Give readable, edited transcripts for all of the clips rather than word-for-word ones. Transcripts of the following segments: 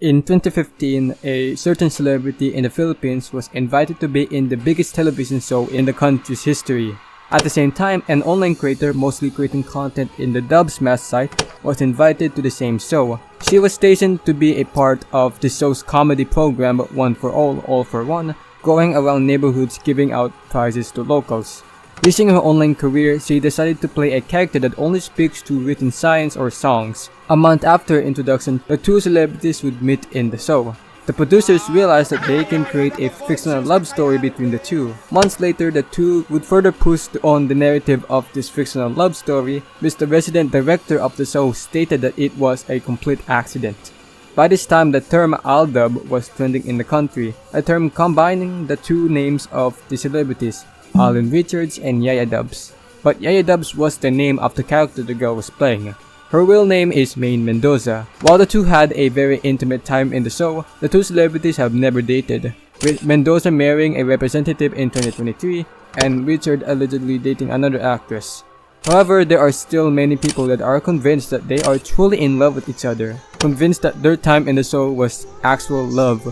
In 2015, a certain celebrity in the Philippines was invited to be in the biggest television show in the country's history. At the same time, an online creator mostly creating content in the ALDUBS math site was invited to the same show. She was stationed to be a part of the show's comedy program One for All for One, going around neighborhoods giving out prizes to locals. Using her online career, she decided to play a character that only speaks to written signs or songs. A month after introduction, the two celebrities would meet in the show. The producers realized that they can create a fictional love story between the two. Months later, the two would further push on the narrative of this fictional love story, which the resident director of the show stated that it was a complete accident. By this time, the term Aldub was trending in the country, a term combining the two names of the celebrities, Alan Richards and ALDUBS. But ALDUBS was the name of the character the girl was playing. Her real name is Maine Mendoza. While the two had a very intimate time in the show, the two celebrities have never dated, with Mendoza marrying a representative in 2023 and Richard allegedly dating another actress. However, there are still many people that are convinced that they are truly in love with each other, convinced that their time in the show was actual love.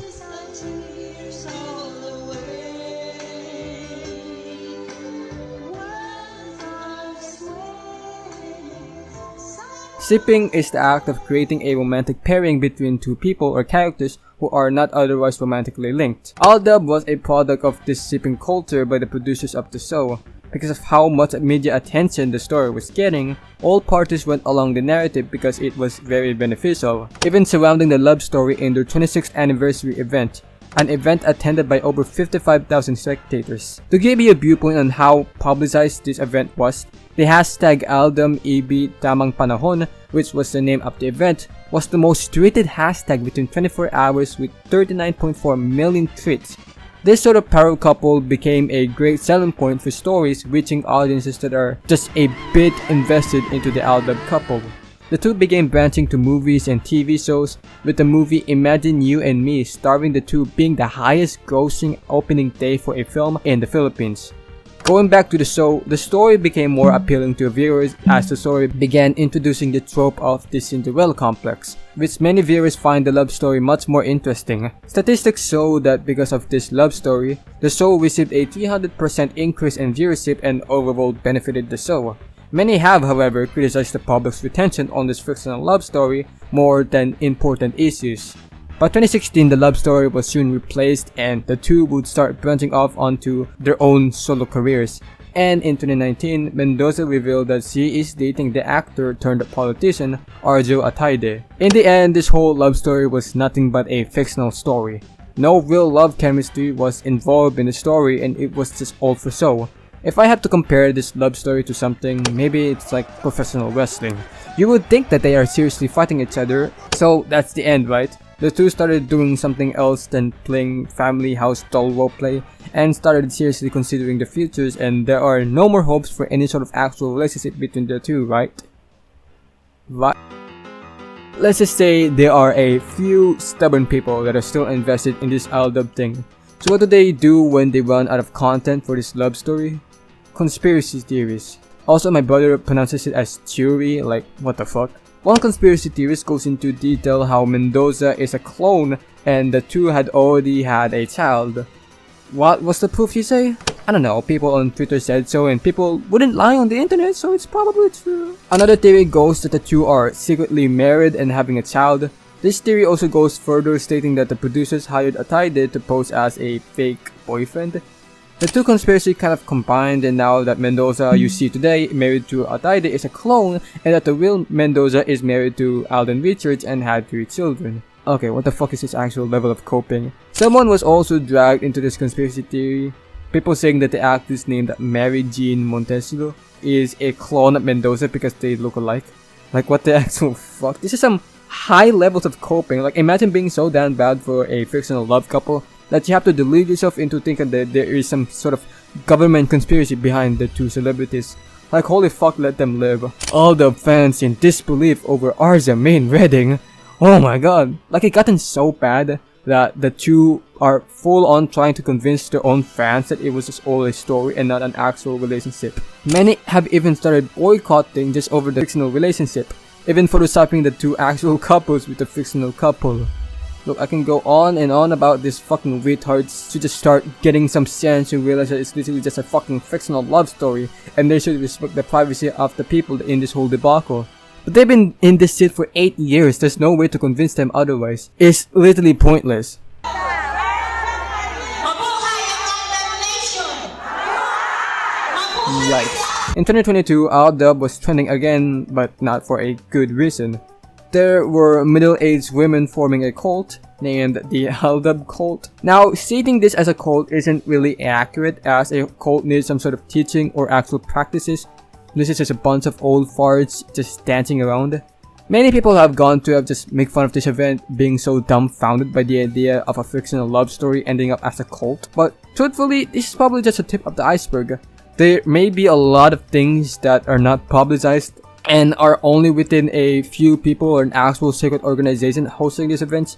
Shipping is the act of creating a romantic pairing between two people or characters who are not otherwise romantically linked. Aldub was a product of this shipping culture by the producers of the show. Because of how much media attention the story was getting, all parties went along the narrative because it was very beneficial, even surrounding the love story in their 26th anniversary event, an event attended by over 55,000 spectators. To give you a viewpoint on how publicized this event was, the hashtag ALDUM Tamang Panahon, which was the name of the event, was the most tweeted hashtag within 24 hours with 39.4 million tweets. This sort of power couple became a great selling point for stories reaching audiences that are just a bit invested into the Aldub couple. The two began branching to movies and TV shows, with the movie Imagine You and Me starring the two being the highest grossing opening day for a film in the Philippines. Going back to the show, the story became more appealing to viewers as the story began introducing the trope of the Cinderella complex, which many viewers find the love story much more interesting. Statistics show that because of this love story, the show received a 300% increase in viewership and overall benefited the show. Many have, however, criticized the public's retention on this fictional love story more than important issues. By 2016, the love story was soon replaced and the two would start branching off onto their own solo careers. And in 2019, Mendoza revealed that she is dating the actor turned politician Arjo Ataide. In the end, this whole love story was nothing but a fictional story. No real love chemistry was involved in the story and it was just all for show. If I had to compare this love story to something, maybe it's like professional wrestling. You would think that they are seriously fighting each other, so that's the end, right? The two started doing something else than playing family house doll roleplay and started seriously considering the futures, and there are no more hopes for any sort of actual relationship between the two, right? Let's just say there are a few stubborn people that are still invested in this Aldub thing. So what do they do when they run out of content for this love story? Conspiracy theories. Also, my brother pronounces it as theory, like what the fuck? One conspiracy theorist goes into detail how Mendoza is a clone and the two had already had a child. What was the proof, you say? I don't know, people on Twitter said so and people wouldn't lie on the internet, so it's probably true. Another theory goes that the two are secretly married and having a child. This theory also goes further, stating that the producers hired Ataide to pose as a fake boyfriend. The two conspiracies kind of combined, and now that Mendoza you see today married to Ataide is a clone, and that the real Mendoza is married to Alden Richards and had 3 children. Okay, what the fuck is his actual level of coping? Someone was also dragged into this conspiracy theory. People saying that the actress named Mary Jean Montesino is a clone of Mendoza because they look alike. Like what the actual fuck? This is some high levels of coping. Like imagine being so damn bad for a fictional love couple that you have to delude yourself into thinking that there is some sort of government conspiracy behind the two celebrities. Like holy fuck, let them live. All the fans in disbelief over Arza main wedding. Oh my god. Like it gotten so bad that the two are full on trying to convince their own fans that it was just all a story and not an actual relationship. Many have even started boycotting just over the fictional relationship, even photoshopping the two actual couples with the fictional couple. Look, I can go on and on about these fucking retards to just start getting some sense and realize that it's literally just a fucking fictional love story and they should respect the privacy of the people in this whole debacle. But they've been in this shit for 8 years, there's no way to convince them otherwise. It's literally pointless. Yikes. In 2022, Aldub was trending again, but not for a good reason. There were middle-aged women forming a cult named the Aldub cult. Now, stating this as a cult isn't really accurate, as a cult needs some sort of teaching or actual practices. This is just a bunch of old farts just dancing around. Many people have gone to just make fun of this event, being so dumbfounded by the idea of a fictional love story ending up as a cult. But truthfully, this is probably just a tip of the iceberg. There may be a lot of things that are not publicized and are only within a few people or an actual secret organization hosting these events.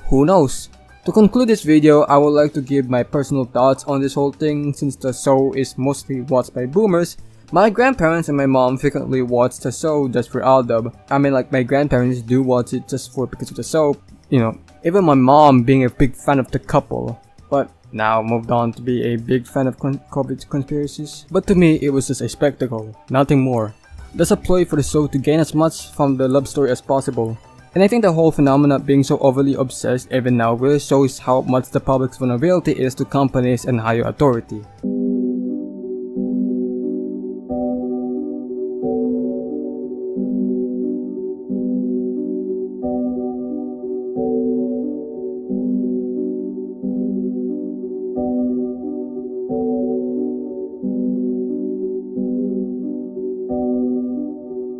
Who knows? To conclude this video, I would like to give my personal thoughts on this whole thing. Since the show is mostly watched by boomers, my grandparents and my mom frequently watch the show just for Aldub. I mean, like, my grandparents do watch it just because of the show, you know, even my mom being a big fan of the couple. But now moved on to be a big fan of COVID conspiracies. But to me, it was just a spectacle, nothing more. There's a ploy for the show to gain as much from the love story as possible. And I think the whole phenomenon being so overly obsessed even now really shows how much the public's vulnerability is to companies and higher authority.